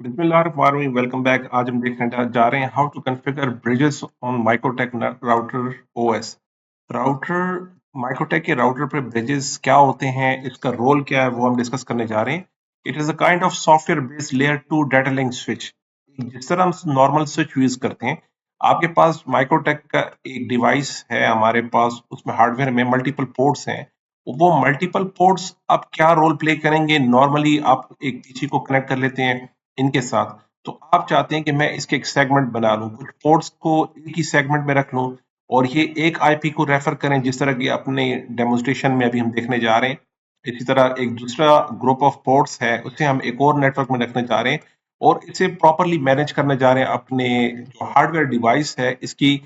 बिस्मिल्लाहिर्रहमानिर्रहीम welcome back. आज हम देखने जा रहे हैं how to configure bridges on MikroTik router OS. Router MikroTik के राउटर पे ब्रिजेस क्या होते हैं, इसका रोल क्या है, वो हम डिस्कस करने जा रहे हैं। It is a kind of software based layer 2 data link switch. जिस तरह हम नॉर्मल स्विच यूज करते हैं, आपके पास माइक्रोटेक का एक डिवाइस है, हमारे पास उसमें हार्डवेयर में मल्टीपल पोर्ट्स हैं। वो मल्टीपल पोर्ट्स अब क्या रोल प्ले करेंगे, नॉर्मली आप एक पीसी को कनेक्ट कर लेते हैं इनके साथ। तो आप चाहते हैं कि मैं इसके एक सेगमेंट बना लूं, कुछ पोर्ट्स को एक ही सेगमेंट में रख लूं और ये एक आईपी को रेफर करें, जिस तरह की अपने डेमोन्स्ट्रेशन में अभी हम देखने जा रहे हैं। इसी तरह एक दूसरा ग्रुप ऑफ पोर्ट्स है, उसे हम एक और नेटवर्क में रखने जा रहे हैं और इसे प्रॉपरली मैनेज करने जा रहे हैं। अपने जो हार्डवेयर डिवाइस है, इसकी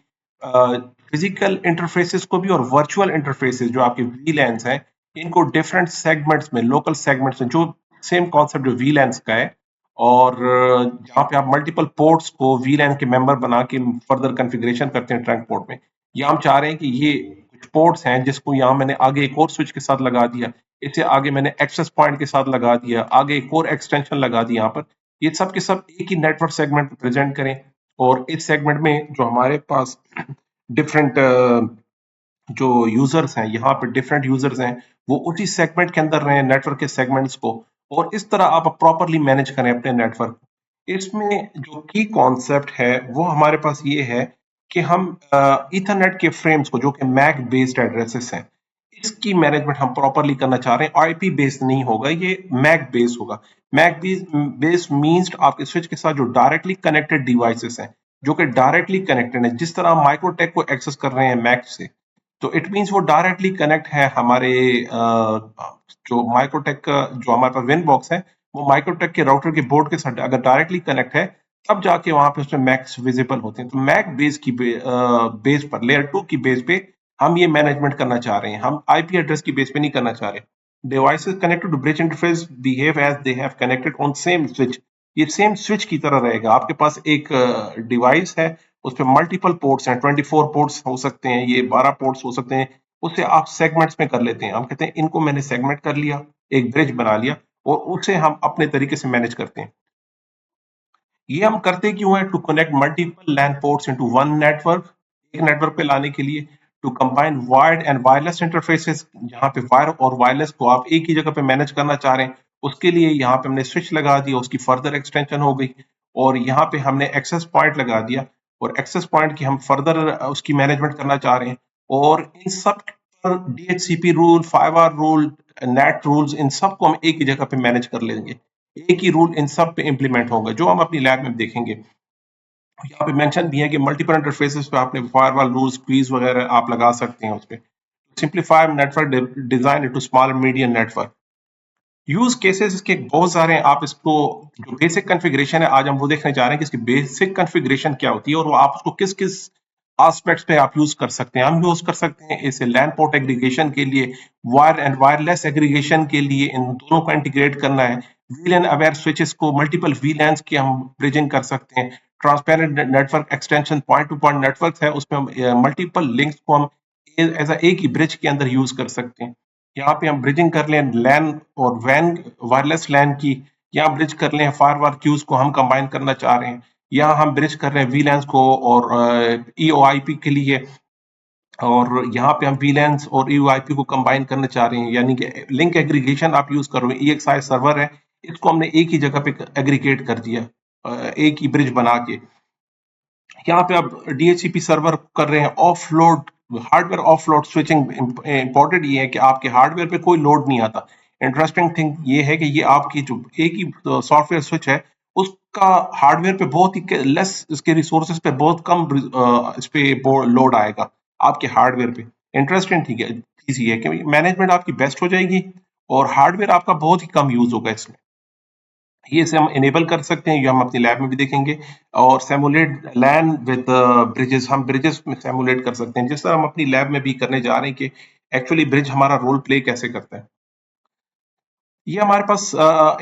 फिजिकल इंटरफेसेस को भी और वर्चुअल इंटरफेसेस जो आपके वीलैन्स हैं, इनको डिफरेंट सेगमेंट्स में, लोकल सेगमेंट्स में, जो सेम कॉन्सेप्ट जो वीलैन्स का है, और जहाँ पे आप मल्टीपल पोर्ट्स को वीलैन के मेंबर बना के फर्दर कॉन्फ़िगरेशन करते हैं ट्रंक पोर्ट में। या हम चाह रहे हैं कि ये कुछ पोर्ट्स हैं जिसको यहाँ मैंने आगे एक और स्विच के साथ लगा दिया, इसे आगे मैंने एक्सेस पॉइंट के साथ लगा दिया, आगे एक और एक्सटेंशन लगा दी यहाँ पर। ये सब के सब एक ही नेटवर्क सेगमेंट प्रेजेंट करें और इस सेगमेंट में जो हमारे पास डिफरेंट जो यूजर्स हैं, यहाँ पे डिफरेंट यूजर्स हैं, वो उसी सेगमेंट के अंदर रहे, नेटवर्क के सेगमेंट्स को, और इस तरह आप प्रॉपरली मैनेज करें अपने नेटवर्क। इसमें जो की कॉन्सेप्ट है वो हमारे पास ये है कि हम ईथरनेट के फ्रेम्स को, जो कि मैक बेस्ड एड्रेसेस हैं, इसकी मैनेजमेंट हम प्रॉपरली करना चाह रहे हैं। आईपी बेस्ड नहीं होगा, ये मैक बेस्ड होगा। मैक बेस्ड मींस आपके स्विच के साथ जो डायरेक्टली कनेक्टेड डिवाइसेस हैं, जो कि डायरेक्टली कनेक्टेड है, जिस तरह हम माइक्रोटेक को एक्सेस कर रहे हैं मैक से, तो इट मीन्स वो डायरेक्टली कनेक्ट है हमारे जो माइक्रोटेक का जो हमारे पास विन बॉक्स है, वो माइक्रोटेक के राउटर के बोर्ड के साथ अगर डायरेक्टली कनेक्ट है, तब जाके वहां पे उसमें मैक्स विजिबल होते हैं। तो मैक बेस की बेस पर, लेयर 2 की बेस पे हम ये मैनेजमेंट करना चाह रहे हैं। हम आईपी एड्रेस की बेस पे नहीं करना चाह रहे। Devices connected to bridge interface behave as they have connected on same switch. ये सेम स्विच की तरह रहेगा। आपके पास एक डिवाइस है, उस पे मल्टीपल पोर्ट्स हैं, 24 पोर्ट्स हो सकते हैं, ये 12 पोर्ट्स हो सकते हैं। उसे आप सेगमेंट्स में कर लेते हैं। हम कहते हैं इनको मैंने सेगमेंट कर लिया, एक ब्रिज बना लिया और उसे हम अपने तरीके से मैनेज करते हैं। ये हम करते क्यों है? To connect multiple LAN ports into one network, एक नेटवर्क पे लाने के लिए। To combine wired and wireless interfaces, जहां पे वायर और वायरलेस को आप एक ही जगह पे मैनेज करना चाह रहे हैं, उसके लिए यहाँ पे हमने स्विच लगा दिया, उसकी फर्दर एक्सटेंशन हो गई। और यहाँ पे हमने एक्सेस पॉइंट लगा दिया और एक्सेस पॉइंट की हम फर्दर उसकी मैनेजमेंट करना चाह रहे हैं। और इन सब पर DHCP rule, 5R rule, net rules, इन सबको हम एक ही जगह पे मैनेज कर लेंगे। एक ही रूल इन सब पे इंप्लीमेंट होगा, जो हम अपनी लैब में देखेंगे। यहाँ पे मेंशन भी है कि मल्टीपल इंटरफेसेस पे आपने फायरवॉल रूल्स, क्वीज वगैरह आप लगा सकते हैं उस पे। Simplify network design into small medium network. Use cases इसके बहुत सारे हैं। आप इसको, जो बेसिक कॉन्फ़िगरेशन है, आज हम वो देखने जा रहे हैं कि इसकी बेसिक कॉन्फ़िगरेशन क्या होती है और वो आप उसको किस किस एस्पेक्ट्स पे आप यूज कर सकते हैं। हम यूज कर सकते हैं इसे लैन पोर्ट एग्रीगेशन के लिए, वायर एंड वायरलेस एग्रीगेशन के लिए, इन दोनों को इंटीग्रेट करना है। वीलैन अवेयर स्विचेस को मल्टीपल वीलैन्स की हम ब्रिजिंग कर सकते हैं। Transparent network extension, point two point network है, उसमें हम मल्टीपल लिंक्स को हम एज एक ही ब्रिज के अंदर यूज कर सकते हैं। यहाँ पे हम ब्रिजिंग कर लें लैन और वैन, वायरलेस लैन की। यहाँ ब्रिज कर लें फायरवॉल क्यूज को हम कंबाइन करना चाह रहे हैं। यहाँ हम ब्रिज कर रहे हैं वीलैंस को और ईओआईपी के लिए। और यहाँ पे हम वीलैंस और ईओआईपी को कंबाइन करना चाह रहे हैं, यानी कि लिंक एग्रीगेशन आप यूज करोगे। ईएक्सआई सर्वर है, इसको हमने एक ही जगह पे एग्रीगेट कर दिया, एक ही ब्रिज बना के। यहाँ पे आप डीएचसीपी सर्वर कर रहे हैं offload, hardware offload switching. Important ये है कि आपके हार्डवेयर पे कोई लोड नहीं आता। इंटरेस्टिंग थिंग ये है कि ये आपकी जो एक ही सॉफ्टवेयर स्विच है, उसका हार्डवेयर पे बहुत ही लेस, इसके रिसोर्सेज पे बहुत कम इस पे लोड आएगा आपके हार्डवेयर पे। इंटरेस्टिंग ठीक है चीज ये है कि मैनेजमेंट आपकी बेस्ट हो जाएगी और हार्डवेयर आपका बहुत ही कम यूज होगा इसमें। ये से हम इनेबल कर सकते हैं, ये हम अपनी लैब में भी देखेंगे। और सिमुलेट लैन विद ब्रिजेस, हम ब्रिजेस में सिमुलेट कर सकते हैं, जिस तरह हम अपनी लैब में भी करने जा रहे हैं कि एक्चुअली ब्रिज हमारा रोल प्ले कैसे करता है। ये हमारे पास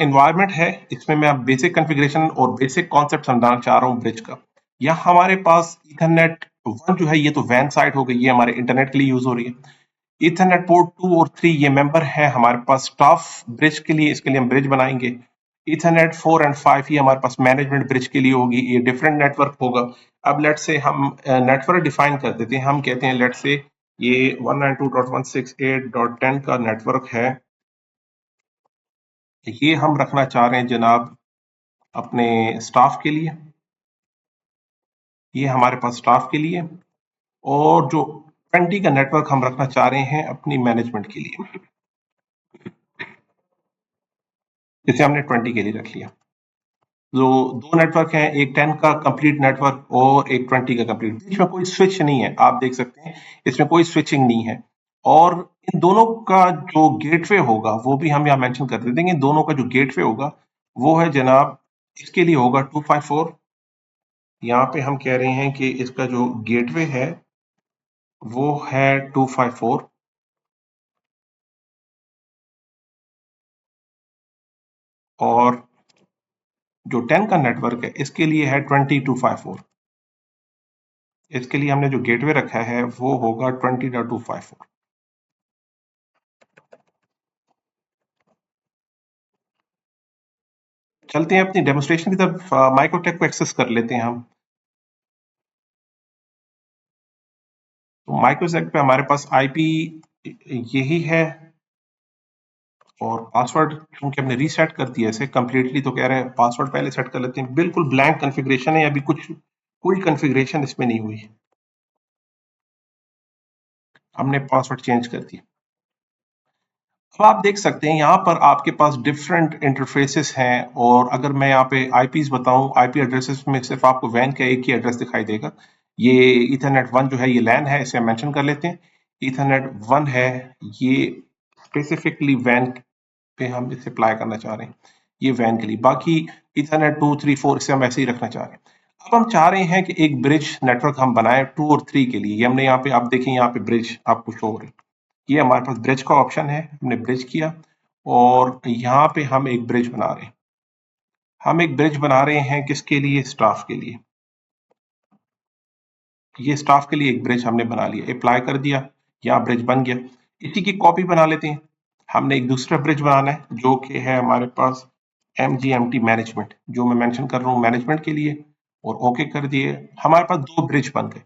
एनवायरनमेंट है, इसमें मैं अब बेसिक कॉन्फ़िगरेशन और बेसिक कॉन्सेप्ट समझाना चाह रहा हूँ ब्रिज का। यहाँ हमारे पास ईथरनेट 1 जो है, ये तो वैन साइट हो गई, ये हमारे इंटरनेट के लिए यूज हो रही है। ईथरनेट पोर्ट 2 और 3 ये मेंबर है हमारे पास स्टाफ ब्रिज के लिए, इसके लिए हम ब्रिज बनाएंगे। ईथरनेट 4 एंड 5 ये हमारे पास मैनेजमेंट ब्रिज के लिए होगी, ये डिफरेंट नेटवर्क होगा। अब लेट से हम नेटवर्क डिफाइन कर देते हैं, हम कहते हैं लेट से ये 192.168.10 का नेटवर्क है, ये हम रखना चाह रहे हैं जनाब अपने स्टाफ के लिए, ये हमारे पास स्टाफ के लिए, और जो 20 का नेटवर्क हम रखना चाह रहे हैं अपनी मैनेजमेंट के लिए, जिसे हमने 20 के लिए रख लिया। जो दो नेटवर्क हैं, एक 10 का कंप्लीट नेटवर्क और एक 20 का कंप्लीट, बीच में कोई स्विच नहीं है, आप देख सकते हैं इसमें कोई स्विचिंग नहीं है। और इन दोनों का जो गेटवे होगा वो भी हम यहाँ मेंशन कर देते हैं, इन दोनों का जो गेटवे होगा वो है जनाब, इसके लिए होगा 254, यहाँ पे हम कह रहे हैं कि इसका जो गेटवे है वो है 254, और जो 10 का नेटवर्क है इसके लिए है 2254, इसके लिए हमने जो गेटवे रखा है वो होगा 20.254। चलते हैं अपनी डेमोस्ट्रेशन की तरफ, माइक्रोटेक को एक्सेस कर लेते हैं हम। तो माइक्रोटेक पे हमारे पास आईपी यही है, और पासवर्ड क्योंकि हमने रीसेट कर दिया इसे कंप्लीटली, तो कह रहे हैं पासवर्ड पहले सेट कर लेते हैं। बिल्कुल ब्लैंक कॉन्फ़िगरेशन है, अभी कुछ कोई कॉन्फ़िगरेशन इसमें नहीं हुई, हमने पासवर्ड चेंज कर दिया। अब आप देख सकते हैं यहाँ पर आपके पास डिफरेंट इंटरफेसेस हैं, और अगर मैं यहाँ पे आईपीज बताऊं, आईपी एड्रेसेस में सिर्फ आपको वैन का एक ही एड्रेस दिखाई देगा। ये ईथरनेट 1 जो है ये लैन है, इसे हम मेंशन कर लेते हैं। ईथरनेट 1 है, ये स्पेसिफिकली वैन पे हम इसे अप्लाई करना चाह रहे हैं, ये वैन के लिए। बाकी ईथरनेट 2, 3, 4 इसे हम ऐसे ही रखना चाह रहे हैं। अब हम चाह रहे हैं कि एक ब्रिज नेटवर्क हम बनाए 2 और 3 के लिए। ये हमने यहाँ पे, आप देखें यहाँ पे ब्रिज आपको शो हो रही है, ये हमारे पास ब्रिज का ऑप्शन है, हमने ब्रिज किया, और यहाँ पे हम एक ब्रिज बना रहे हैं। हम एक ब्रिज बना रहे हैं किसके लिए? स्टाफ के लिए। ये स्टाफ के लिए एक ब्रिज हमने बना लिया, अप्लाई कर दिया, यहाँ ब्रिज बन गया। इसी की कॉपी बना लेते हैं। हमने एक दूसरा ब्रिज बनाना है जो कि है हमारे पास MGMT मैनेजमेंट, जो मैं मेंशन कर रहा हूँ मैनेजमेंट के लिए, और ओके कर दिए। हमारे पास दो ब्रिज बन गए।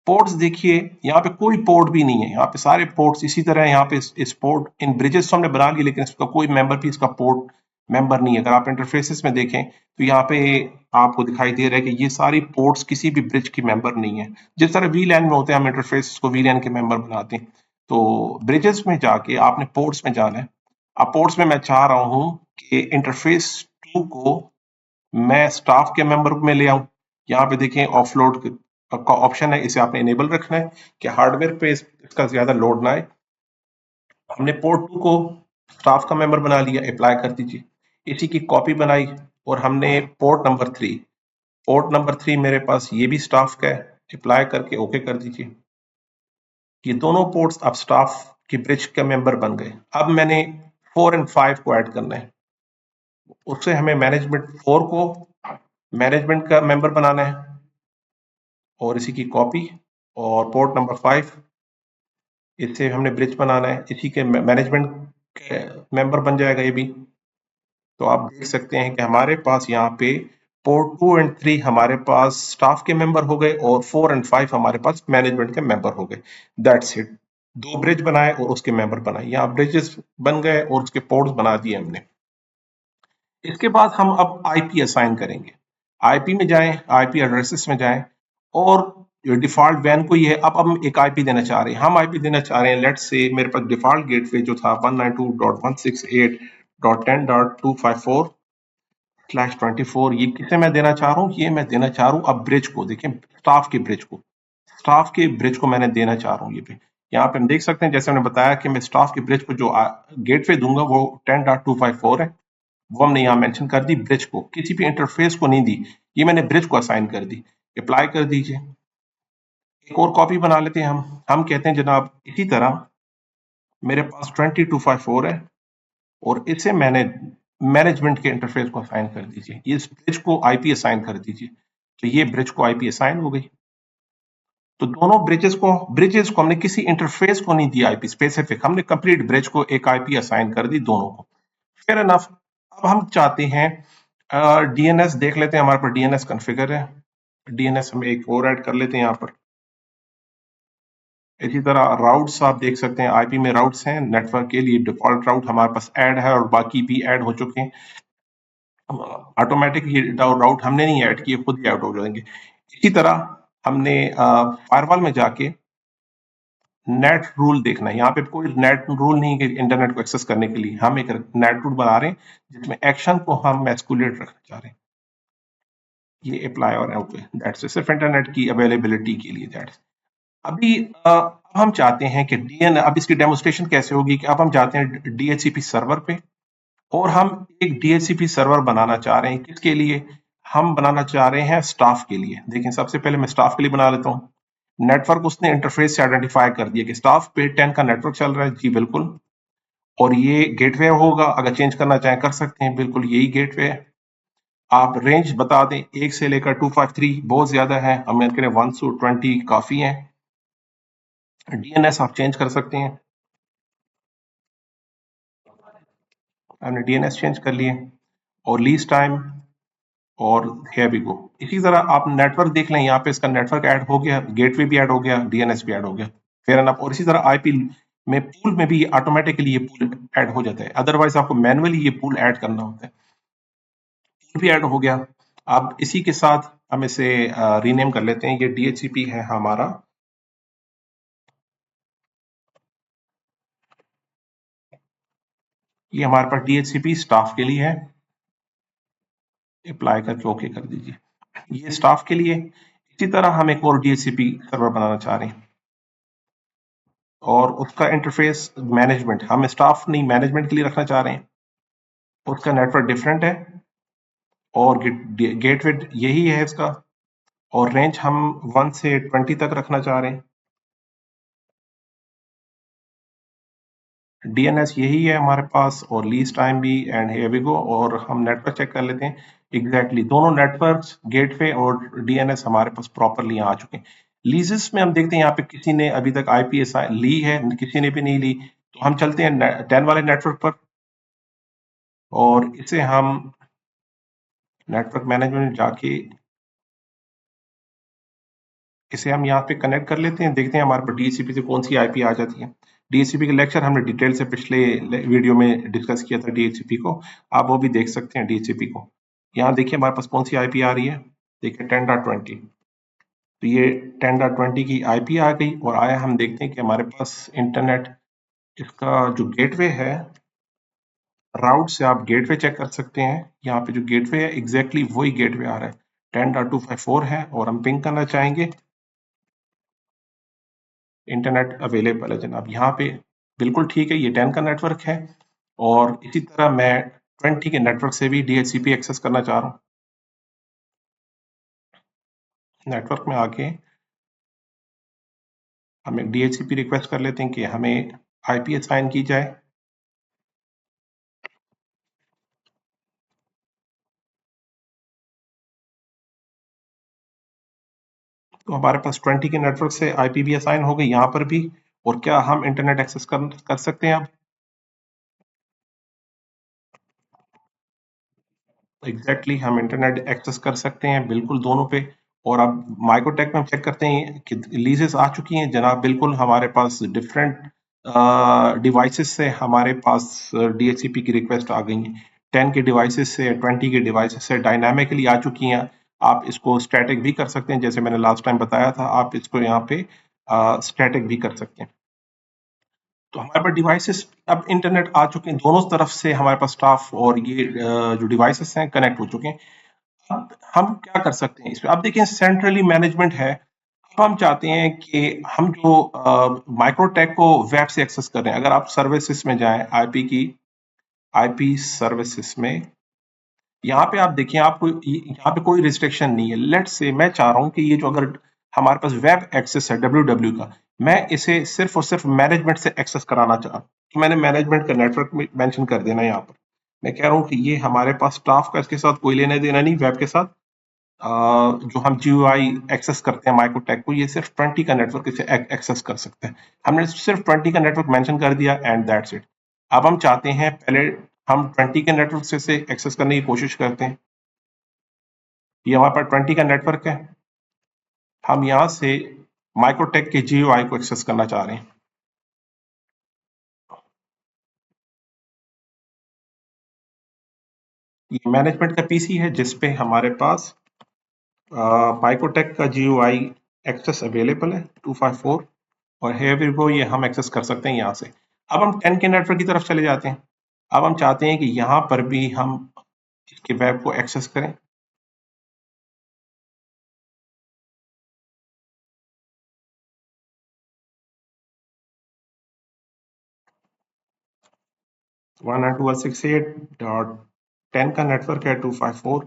पोर्ट्स देखिए, यहाँ पे कोई पोर्ट भी नहीं है, यहाँ पे सारे पोर्ट्स इसी तरह। यहाँ पे इस पोर्ट, इन ब्रिजेस तो हमने बना लिए, लेकिन इसका कोई मेंबर भी इसका पोर्ट मेंबर नहीं है। अगर आप इंटरफेसेस में देखें तो यहाँ पे आपको दिखाई दे रहा है कि ये सारी पोर्ट्स किसी भी ब्रिज की मेंबर नहीं है। जिस तरह वीलैन में होते हैं, हम इंटरफेस को वीलैन के मेंबर बनाते हैं, तो ब्रिजेस में जाके आपने पोर्ट्स में जाना है। अब पोर्ट्स में मैं चाह रहा हूँ कि इंटरफेस 2 को मैं स्टाफ के मेंबर में ले आऊं। यहाँ पे देखें ऑफलोड का ऑप्शन है, इसे आपने इनेबल रखना है कि हार्डवेयर पे इसका ज्यादा लोड ना आए। हमने पोर्ट 2 को स्टाफ का मेंबर बना लिया, अप्लाई कर दीजिए। इसी की कॉपी बनाई, और हमने पोर्ट नंबर 3 मेरे पास ये भी स्टाफ का है, अप्लाई करके ओके कर दीजिए। ये दोनों पोर्ट्स अब स्टाफ की ब्रिज के मेंबर बन गए। अब मैंने 4 एंड 5 को ऐड करना है, उससे हमें मैनेजमेंट 4 को मैनेजमेंट का मेंबर बनाना है, और इसी की कॉपी, और पोर्ट नंबर 5 इससे हमने ब्रिज बनाना है, इसी के मैनेजमेंट मेंबर बन जाएगा ये भी। तो आप देख सकते हैं कि हमारे पास यहाँ पे पोर्ट 2 एंड 3 हमारे पास स्टाफ के मेंबर हो गए, और 4 एंड 5 हमारे पास मैनेजमेंट के मेंबर हो गए। That's it. दो ब्रिज बनाए और उसके मेंबर बनाए, यहाँ ब्रिजेस बन गए और उसके पोर्ट्स बना दिए हमने। इसके बाद हम अब आईपी असाइन करेंगे। आईपी में जाएं, आईपी एड्रेसेस में जाएं, और जो डिफॉल्ट वैन को ही है, अब हम एक आईपी देना चाह रहे हैं। हम आईपी देना चाह रहे हैं, लेट्स से मेरे पास डिफॉल्ट गेटवे जो था 192.168.10.254/24, ये किसे मैं देना चाह रहा हूँ? ये मैं देना चाह रहा हूँ अब ब्रिज को। देखें, स्टाफ के ब्रिज को, स्टाफ के ब्रिज को मैंने देना चाह रहा हूँ। ये पे यहाँ पे हम देख सकते हैं, जैसे हमने बताया कि मैं स्टाफ के ब्रिज को जो गेटवे दूंगा वो 10.254 है, वो हमने यहाँ मेंशन कर दी। ब्रिज को, किसी भी इंटरफेस को नहीं दी, ये मैंने ब्रिज को असाइन कर दी। अप्लाई कर दीजिए। एक और कॉपी बना लेते हैं हम कहते हैं जनाब इसी तरह मेरे पास 2254 है, और इसे मैंने मैनेजमेंट के इंटरफेस को असाइन कर दीजिए। ये इस ब्रिज को आईपी असाइन कर दीजिए, तो ये ब्रिज को आईपी असाइन हो गई। तो दोनों ब्रिजेस को हमने किसी इंटरफेस को नहीं दिया आईपी स्पेसिफिक, हमने कंप्लीट ब्रिज को एक आईपी असाइन कर दी दोनों को। Fair enough. अब हम चाहते हैं डीएनएस देख लेते हैं, हमारे पास डीएनएस कॉन्फ़िगर है। डीएनएस हम एक और ऐड कर लेते हैं यहाँ पर। इसी तरह राउट्स आप देख सकते हैं, आईपी में राउट्स हैं, नेटवर्क के लिए डिफॉल्ट राउट हमारे पास ऐड है और बाकी भी ऐड हो चुके हैं। ऑटोमेटिक ये राउट हमने नहीं ऐड किए, खुद ही ऐड हो जाएंगे। इसी तरह हमने फायरवॉल में जाके नेट रूल देखना है। यहाँ पे कोई नेट रूल नहीं है कि इंटरनेट को एक्सेस करने के लिए, हम एक नेट रूल बना रहे हैं जिसमें एक्शन को हम एस्कुलेट रखना चाह रहे हैं। ये अप्लाई और आउट है, दैट्स सिर्फ इंटरनेट की अवेलेबिलिटी के लिए। दैट्स अभी अब हम चाहते हैं कि डीएन, अब इसकी डेमोस्ट्रेशन कैसे होगी कि अब हम चाहते हैं डीएचसीपी सर्वर पे, और हम एक डीएचसीपी सर्वर बनाना चाह रहे हैं। किसके लिए हम बनाना चाह रहे हैं? स्टाफ के लिए। देखिए सबसे पहले मैं स्टाफ के लिए बना लेता हूँ। नेटवर्क उसने इंटरफेस से आइडेंटिफाई कर दिया कि स्टाफ पे 10 का नेटवर्क चल रहा है, जी बिल्कुल, और ये गेटवे होगा, अगर चेंज करना चाहें कर सकते हैं, बिल्कुल यही गेटवे है। आप रेंज बता दें 1 से लेकर 253 बहुत ज्यादा है, हम करें 1 से 20 काफी है। डीएनएस आप चेंज कर सकते हैं, हमने डीएनएस चेंज कर लिए, और लीज टाइम, और हियर वी गो। इसी तरह आप नेटवर्क देख लें, यहाँ पे इसका नेटवर्क ऐड हो गया, गेटवे भी ऐड हो गया, डीएनएस भी ऐड हो गया, फेयर एनफ। और इसी तरह आईपी में पूल में भी ऑटोमेटिकली ये पूल ऐड हो जाता है, अदरवाइज आपको मैनुअली ये पूल ऐड करना होता है। पूल भी ऐड हो गया। अब इसी के साथ हम इसे रीनेम कर लेते हैं, ये डीएचसीपी है हमारा, ये हमारे पास डीएचसीपी स्टाफ के लिए है। अप्लाई करके ओके कर दीजिए, ये स्टाफ के लिए। इसी तरह हम एक और डीएचसीपी सर्वर बनाना चाह रहे हैं, और उसका इंटरफेस मैनेजमेंट, हम स्टाफ नहीं मैनेजमेंट के लिए रखना चाह रहे हैं। उसका नेटवर्क डिफरेंट है, और गेटवे यही है इसका, और रेंज हम 1 से 20 तक रखना चाह रहे हैं। डीएनएस यही है हमारे पास, और लीज टाइम भी, एंड हियर वी गो। और हम नेटवर्क चेक कर लेते हैं, एग्जैक्टली दोनों नेटवर्क्स गेटवे और डीएनएस हमारे पास प्रॉपरली आ चुके हैं। लीजेस में हम देखते हैं यहाँ पे किसी ने अभी तक आईपीएस ली है, किसी ने भी नहीं ली, तो हम चलते हैं 10 वाले नेटवर्क पर, और इसे हम नेटवर्क मैनेजमेंट जाके इसे हम यहाँ पे कनेक्ट कर लेते हैं, देखते हैं हमारे पास डीएचसीपी से कौन सी आईपी आ जाती है। डीएचसीपी के लेक्चर हमने डिटेल से पिछले वीडियो में डिस्कस किया था डीएचसीपी को, आप वो भी देख सकते हैं डीएचसीपी को। यहाँ देखिए हमारे पास कौन सी आईपी आ रही है, देखिए 10.20, तो ये 10.20 की आईपी आ गई। और आया हम देखते हैं कि हमारे पास इंटरनेट, इसका जो गेटवे है, राउट से आप गेटवे चेक कर सकते हैं। यहाँ पे जो गेटवे है एग्जैक्टली वही गेटवे आ रहा है, 10.254 है, और हम पिंग करना चाहेंगे, इंटरनेट अवेलेबल है जनाब। यहाँ पे बिल्कुल ठीक है, ये 10 का नेटवर्क है, और इसी तरह मैं 20 के नेटवर्क से भी डीएचसीपी एक्सेस करना चाह रहा हूँ। नेटवर्क में आके हम एक डीएचसीपी रिक्वेस्ट कर लेते हैं कि हमें आईपी असाइन की जाए। तो हमारे पास 20 के नेटवर्क से आईपी भी असाइन हो गई यहाँ पर भी। और क्या हम इंटरनेट एक्सेस कर सकते हैं अब? एग्जैक्टली हम इंटरनेट एक्सेस कर सकते हैं बिल्कुल दोनों पे। और अब माइक्रोटेक में हम चेक करते हैं कि लीजेस आ चुकी हैं जनाब, बिल्कुल हमारे पास डिफरेंट डिवाइसेस से हमारे पास डीएचसीपी की रिक्वेस्ट आ गई है। 10 के डिवाइसेस से, 20 के डिवाइसेस से डायनामिकली आ चुकी हैं। आप इसको स्टैटिक भी कर सकते हैं, जैसे मैंने लास्ट टाइम बताया था, आप इसको यहाँ पे स्टैटिक भी कर सकते हैं। तो हमारे पास डिवाइसेस अब इंटरनेट आ चुके हैं दोनों तरफ से, हमारे पास स्टाफ और ये जो डिवाइसेस हैं कनेक्ट हो चुके हैं। अब हम क्या कर सकते हैं इसमें? अब देखिए सेंट्रली मैनेजमेंट है। अब हम चाहते हैं कि हम जो माइक्रोटेक को वेब से एक्सेस कर रहे हैं, अगर आप सर्विसेज में जाएं, आईपी की आईपी सर्विसेज में, यहाँ पे आप देखिए, आपको यहाँ पे कोई रिस्ट्रिक्शन नहीं है। लेट्स से मैं चाह रहा हूँ कि ये जो अगर हमारे पास वेब एक्सेस है डब्ल्यू का, मैं इसे सिर्फ और सिर्फ मैनेजमेंट से एक्सेस कराना चाह रहा हूँ, तो मैंने मैनेजमेंट का नेटवर्क में मेंशन कर देना यहाँ पर। मैं कह रहा हूँ कि ये हमारे पास स्टाफ का इसके साथ कोई लेना देना नहीं, वेब के साथ जो हम जीयूआई एक्सेस करते हैं माइक्रोटेक को, ये सिर्फ 20 का नेटवर्क इसे एक्सेस कर सकते हैं। हमने सिर्फ 20 का नेटवर्क मेंशन कर दिया, एंड दैट्स इट। अब हम चाहते हैं पहले हम 20 के नेटवर्क से एक्सेस करने की कोशिश करते हैं। ये हमारे पास 20 का नेटवर्क है, हम यहाँ से माइक्रोटेक के GUI को एक्सेस करना चाह रहे हैं। ये मैनेजमेंट का पीसी है जिसपे हमारे पास माइक्रोटेक का GUI एक्सेस अवेलेबल है 254, और here we go, ये हम एक्सेस कर सकते हैं यहाँ से। अब हम 10 के नेटवर्क की तरफ चले जाते हैं। अब हम चाहते हैं कि यहाँ पर भी हम इसके वेब को एक्सेस करें। वन टू 168.10 का नेटवर्क है 254,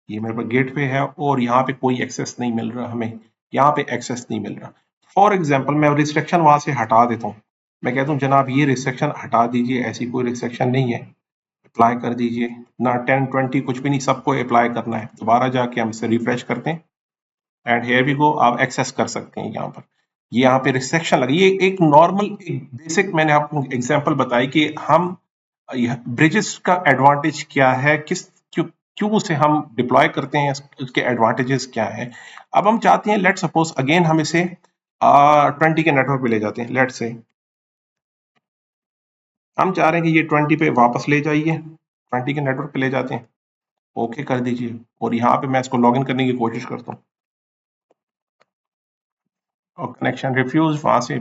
ये मेरे पास गेटवे है और यहाँ पे कोई एक्सेस नहीं मिल रहा, हमें यहाँ पे एक्सेस नहीं मिल रहा। फॉर एग्जाम्पल मैं रिस्ट्रिक्शन वहां से हटा देता हूँ, मैं कहता हूँ जनाब ये रिस्ट्रिक्शन हटा दीजिए, ऐसी कोई रिस्ट्रिक्शन नहीं है, अप्लाई कर दीजिए ना, 10-20 कुछ भी नहीं, सबको अप्लाई करना है। दोबारा जाके हम इसे रिफ्रेश करते हैं एंड हेयर वी गो, आप एक्सेस कर सकते हैं यहाँ पर। ये यहाँ पे रिस्ट्रिक्शन लगी, ये एक नॉर्मल एक बेसिक मैंने आपको एग्जांपल बताई कि हम ब्रिजेस का एडवांटेज क्या है, किस क्यों क्यों उसे हम डिप्लॉय करते हैं, उसके एडवांटेजेस क्या है। अब हम चाहते हैं, लेट सपोज अगेन हम इसे 20 के नेटवर्क पे ले जाते हैं, लेट से हम चाह रहे हैं कि ये 20 पे वापस ले जाइए, 20 के नेटवर्क पे ले जाते हैं, ओके कर दीजिए, और यहाँ पे मैं इसको लॉगिन करने की कोशिश करता हूँ और कनेक्शन रिफ्यूज, वहां से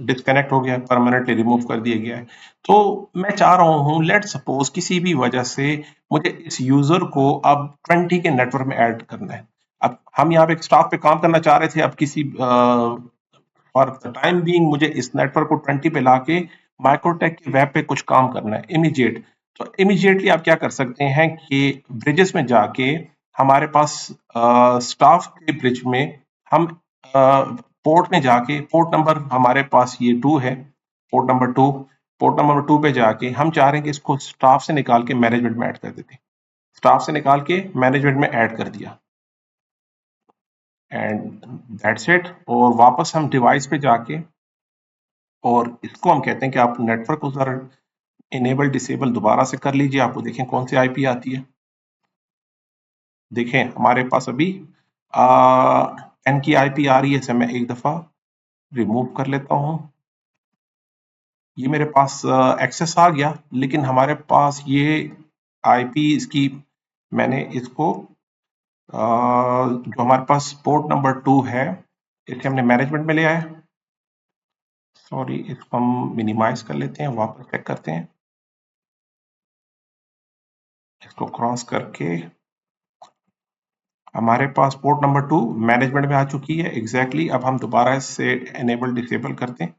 डिस्कनेक्ट हो गया, परमानेंटली रिमूव कर दिया गया है। तो मैं चाह रहा हूँ, लेट सपोज किसी भी वजह से मुझे इस यूजर को अब 20 के नेटवर्क में ऐड करना है। अब हम यहाँ पे एक स्टाफ पे काम करना चाह रहे थे, अब किसी फॉर द टाइम बीइंग मुझे इस नेटवर्क को 20 पे लाके माइक्रोटेक के वेब पे कुछ काम करना है इमीडिएट। तो इमीडिएटली आप क्या कर सकते हैं कि ब्रिजेस में जाके हमारे पास स्टाफ के ब्रिज में हम पोर्ट में जाके, पोर्ट नंबर हमारे पास ये 2 है, पोर्ट नंबर 2, पोर्ट नंबर 2 पे जाके हम चाह रहे हैं कि इसको स्टाफ से निकाल के मैनेजमेंट में ऐड कर देते हैं, स्टाफ से निकाल के मैनेजमेंट में ऐड कर दिया एंड दैट्स इट। और वापस हम डिवाइस पे जाके और इसको हम कहते हैं कि आप नेटवर्क को जरा इनेबल डिसेबल दोबारा से कर लीजिए, आपको देखें कौन सी आईपी आती है। देखें हमारे पास अभी 10 की आईपी आ रही है, इसे मैं एक दफा रिमूव कर लेता हूं। ये मेरे पास एक्सेस आ गया, लेकिन हमारे पास ये आईपी इसकी, मैंने इसको जो हमारे पास पोर्ट नंबर 2 है, इसे हमने मैनेजमेंट में ले आया। सॉरी, इसको हम मिनिमाइज कर लेते हैं, वापस चेक करते हैं, इसको क्रॉस करके हमारे पास पोर्ट नंबर 2 मैनेजमेंट में आ चुकी है एग्जैक्टली। अब हम दोबारा इससे एनेबल डिसेबल करते हैं।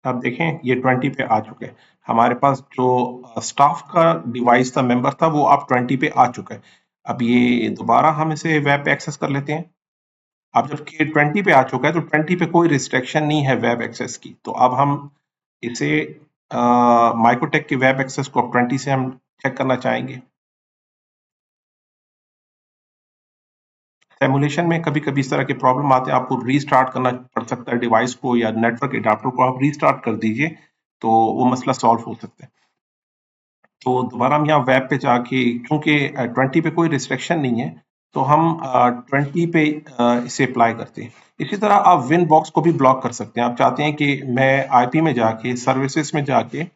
अब देखें ये 20 पे आ चुके हैं, हमारे पास जो स्टाफ का डिवाइस था, मेंबर था, वो अब 20 पे आ चुका है। अब ये दोबारा हम इसे वेब पे एक्सेस कर लेते हैं। अब जब कि 20 पे आ चुका है तो 20 पे कोई रिस्ट्रिक्शन नहीं है वेब एक्सेस की, तो अब हम इसे माइक्रोटेक के वेब एक्सेस को अब 20 से हम चेक करना चाहेंगे। सिमुलेशन में कभी कभी इस तरह के प्रॉब्लम आते हैं, आपको रीस्टार्ट करना पड़ सकता है डिवाइस को, या नेटवर्क एडाप्टर को आप रीस्टार्ट कर दीजिए तो वो मसला सॉल्व हो सकता है। तो दोबारा हम यहाँ वेब पे जाके, क्योंकि 20 पे कोई रिस्ट्रिक्शन नहीं है, तो हम 20 पे इसे अप्लाई करते हैं। इसी तरह आप विन बॉक्स को भी ब्लॉक कर सकते हैं। आप चाहते हैं कि मैं आईपी में जाके, सर्विसेज में जाके,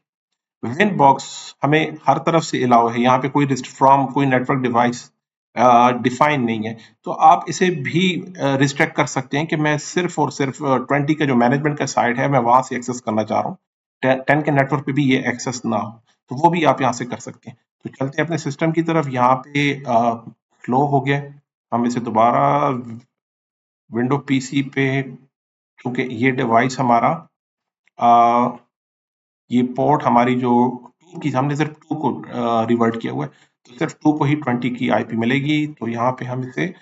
विन बॉक्स हमें हर तरफ से अलाउ है, यहाँ पे कोई रिस्ट फ्रॉम कोई नेटवर्क डिवाइस डिफाइन नहीं है, तो आप इसे भी रिस्ट्रिक्ट कर सकते हैं कि मैं सिर्फ और सिर्फ 20 का जो मैनेजमेंट का साइट है मैं वहां से एक्सेस करना चाह रहा हूँ, 10 के नेटवर्क पे भी ये एक्सेस ना हो, तो वो भी आप यहाँ से कर सकते हैं। तो चलते हैं अपने सिस्टम की तरफ, यहाँ पे फ्लो हो गया, हम इसे दोबारा विंडो पीसी पे, क्योंकि ये डिवाइस हमारा ये पोर्ट हमारी जो 2 की, हमने सिर्फ 2 को रिवर्ट किया हुआ है, तो सिर्फ 2 को ही 20 की आईपी मिलेगी। तो यहाँ पे हम इसे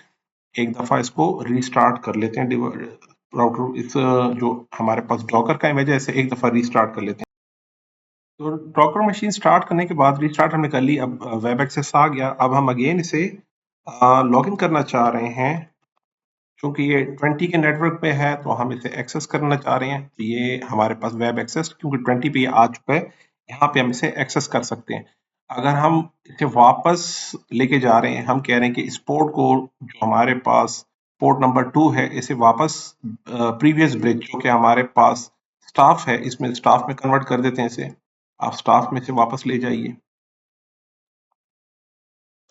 एक दफा इसको रीस्टार्ट कर लेते हैं, राउटर, इस जो हमारे पास डॉकर का इमेज है, इसे एक दफा रीस्टार्ट कर लेते हैं। तो डॉकर मशीन स्टार्ट करने के बाद रीस्टार्ट हमने कर ली, अब वेब एक्सेस आ गया। अब हम अगेन इसे लॉगिन करना चाह रहे हैं क्योंकि ये 20 के नेटवर्क पे है तो हम इसे एक्सेस करना चाह रहे हैं, तो ये हमारे पास वेब एक्सेस क्योंकि 20 पे ये आ चुका है, यहाँ पे हम इसे एक्सेस कर सकते हैं। अगर हम इसे वापस लेके जा रहे हैं, हम कह रहे हैं कि इस पोर्ट को जो हमारे पास पोर्ट नंबर 2 है, इसे वापस प्रीवियस ब्रिज जो कि हमारे पास स्टाफ है, इसमें स्टाफ में कन्वर्ट कर देते हैं इसे। आप स्टाफ में से वापस ले जाइए।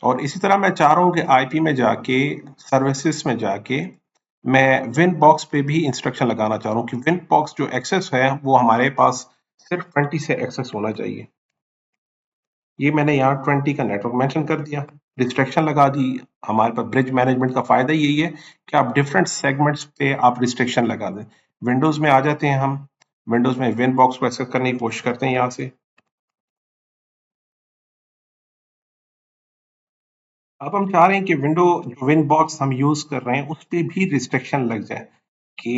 और इसी तरह मैं चाह रहा हूँ कि आईपी में जाके सर्विसेज में जाके मैं विन बॉक्स पे भी इंस्ट्रक्शन लगाना चाह रहा हूँ कि विन बॉक्स जो एक्सेस है वो हमारे पास सिर्फ 20 से एक्सेस होना चाहिए। ये मैंने यहाँ 20 का नेटवर्क मेंशन कर दिया, रिस्ट्रिक्शन लगा दी। हमारे पास ब्रिज मैनेजमेंट का फायदा यही है कि आप डिफरेंट सेगमेंट्स पे आप रिस्ट्रिक्शन लगा दें। विंडोज में आ जाते हैं हम, विंडोज में विन बॉक्स को एक्सेस करने की कोशिश करते हैं यहाँ से। अब हम चाह रहे हैं कि विंडो जो विन बॉक्स हम यूज कर रहे हैं उस पे भी रिस्ट्रिक्शन लग जाए कि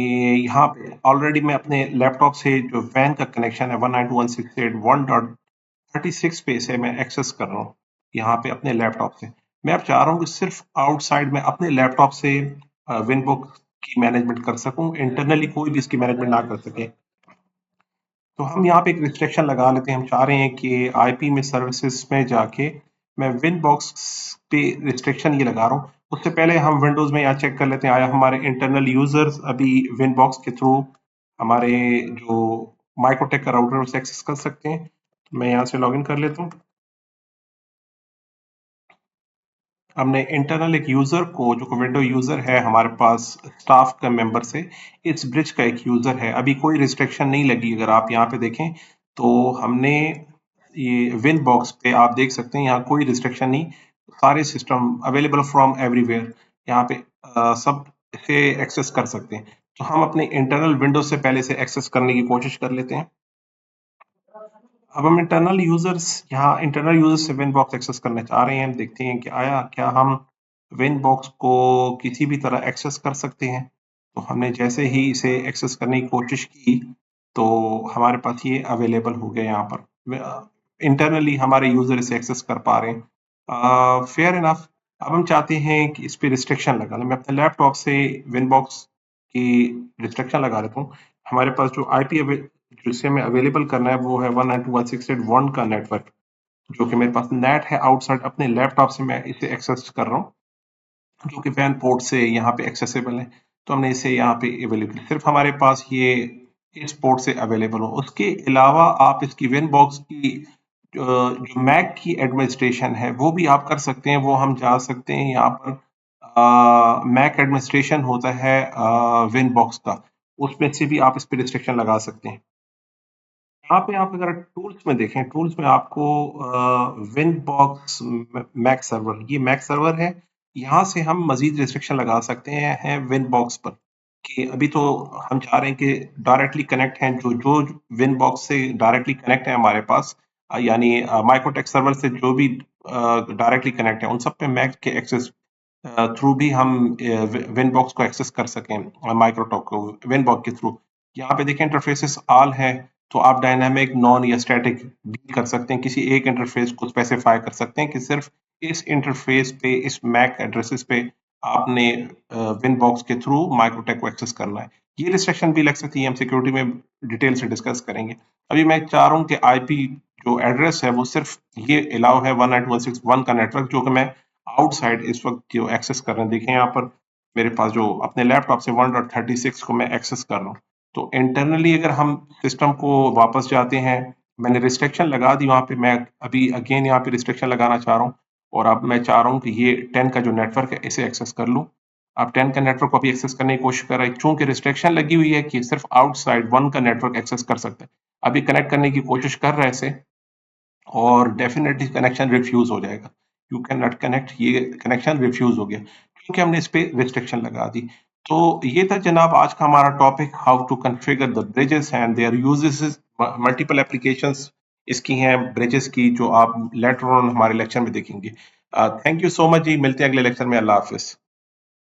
यहाँ पे ऑलरेडी मैं अपने लैपटॉप से जो वैन का कनेक्शन है 192.168.36 पे से मैं एक्सेस कर रहा हूँ यहाँ पे अपने लैपटॉप से। मैं अब चाह रहा हूँ कि सिर्फ आउटसाइड में अपने लैपटॉप से विन बॉक्स की मैनेजमेंट कर सकूं, इंटरनली कोई भी इसकी मैनेजमेंट ना कर सके। तो हम यहाँ पे एक रिस्ट्रिक्शन लगा लेते हैं। हम चाह रहे हैं कि आईपी में सर्विसेज में जाके मैं विन बॉक्स पे रिस्ट्रिक्शन ये लगा रहा हूँ। उससे पहले हम विंडोज में यहाँ चेक कर लेते हैं आया हमारे इंटरनल यूजर्स अभी विन बॉक्स के थ्रू हमारे जो माइक्रोटेक का राउटर उसे एक्सेस कर सकते हैं। मैं यहाँ से लॉगिन कर लेता हूँ। हमने इंटरनल एक यूजर को जो विंडो यूजर है हमारे पास स्टाफ का मेंबर से, इस ब्रिज का एक यूजर है, अभी कोई रिस्ट्रिक्शन नहीं लगी। अगर आप यहाँ पे देखें तो हमने ये विन बॉक्स पे आप देख सकते हैं यहाँ कोई रिस्ट्रिक्शन नहीं, सारे सिस्टम अवेलेबल फ्रॉम एवरीवेयर, यहाँ पे सब इसे एक्सेस कर सकते हैं। तो हम अपने इंटरनल विंडो से पहले से एक्सेस करने की कोशिश कर लेते हैं। अब हम इंटरनल यूजर्स से विन बॉक्स एक्सेस करना चाह रहे हैं। हम देखते हैं कि आया क्या हम विन बॉक्स को किसी भी तरह एक्सेस कर सकते हैं। तो हमने जैसे ही इसे एक्सेस करने की कोशिश की तो हमारे पास ये अवेलेबल हो गया यहाँ पर, इंटरनली हमारे यूजर इसे एक्सेस कर पा रहे हैं। Fair enough. अब हम चाहते हैं कि इस पे रिस्ट्रिक्शन लगा लें। मैं अपने लैपटॉप से विन बॉक्स की रिस्ट्रिक्शन लगा लेता हूँ। हमारे पास जो आईपी जिसे हमें अवेलेबल करना है वो है 192.168.1 का नेटवर्क, जो कि मेरे पास नेट है आउटसाइड अपने लैपटॉप से मैं इसे एक्सेस कर रहा हूँ, जो कि वैन पोर्ट से यहाँ पे एक्सेसिबल है। तो हमने इसे यहाँ पे अवेलेबल सिर्फ हमारे पास ये इस पोर्ट से अवेलेबल हो। उसके अलावा आप इसकी विन बॉक्स की जो मैक की एडमिनिस्ट्रेशन है वो भी आप कर सकते हैं। वो हम जा सकते हैं यहाँ पर मैक एडमिनिस्ट्रेशन होता है विन बॉक्स का, उसमें से भी आप इस पे रिस्ट्रिक्शन लगा सकते हैं। यहाँ पे आप अगर टूल्स में देखें, टूल्स में आपको विन बॉक्स मैक सर्वर, ये मैक सर्वर है। यहाँ से हम मजीद रिस्ट्रिक्शन लगा सकते हैं विन बॉक्स पर कि अभी तो हम चाह रहे हैं कि डायरेक्टली कनेक्ट हैं जो जो विन बॉक्स से डायरेक्टली कनेक्ट है हमारे पास, यानी माइक्रोटेक सर्वर से जो भी डायरेक्टली कनेक्ट है उन सब पे मैक के एक्सेस थ्रू भी हम विन बॉक्स को एक्सेस कर सकें, माइक्रोटॉक को विन बॉक्स के थ्रू। यहाँ पे देखें इंटरफेसेस ऑल है, तो आप डायनामिक नॉन या स्टैटिक भी कर सकते हैं। किसी एक इंटरफेस को स्पेसिफाई कर सकते हैं कि सिर्फ इस इंटरफेस पे इस मैक एड्रेसेस पे आपने विन बॉक्स के थ्रू माइक्रोटेक को एक्सेस करना है। ये रिस्ट्रिक्शन भी लग सकती है, हम सिक्योरिटी में डिटेल से डिस्कस करेंगे। अभी मैं चाह रहा हूँ कि आईपी जो एड्रेस है वो सिर्फ ये अलाउ है 192.168.1 का नेटवर्क, जो कि मैं आउटसाइड इस वक्त जो एक्सेस कर रहे हैं। देखें यहाँ पर मेरे पास जो अपने लैपटॉप से 1.36 को मैं एक्सेस कर रहा हूँ। तो इंटरनली अगर हम सिस्टम को वापस जाते हैं, मैंने रिस्ट्रिक्शन लगा दी वहाँ पे, मैं अभी अगेन यहाँ पे रिस्ट्रिक्शन लगाना चाह रहा हूँ और अब मैं चाह रहा हूँ कि ये 10 का जो नेटवर्क है इसे एक्सेस कर लूँ। आप 10 का नेटवर्क को अभी एक्सेस करने की कोशिश कर रहे हैं, चूंकि रिस्ट्रिक्शन लगी हुई है कि सिर्फ आउटसाइड 1 का नेटवर्क एक्सेस कर सकते हैं। अभी कनेक्ट करने की कोशिश कर रहे हैं इसे और डेफिनेटली कनेक्शन रिफ्यूज हो जाएगा। यू कैन नॉट कनेक्ट, ये कनेक्शन रिफ्यूज हो गया क्योंकि हमने इस पे रिस्ट्रिक्शन लगा दी। तो ये था जनाब आज का हमारा topic, how to configure the bridges and their uses. Multiple applications इसकी हैं ब्रिजेस की, जो आप लेटर ऑन हमारे लेक्चर में देखेंगे। थैंक यू सो मच जी, मिलते हैं अगले लेक्चर में। अल्लाह हाफिज।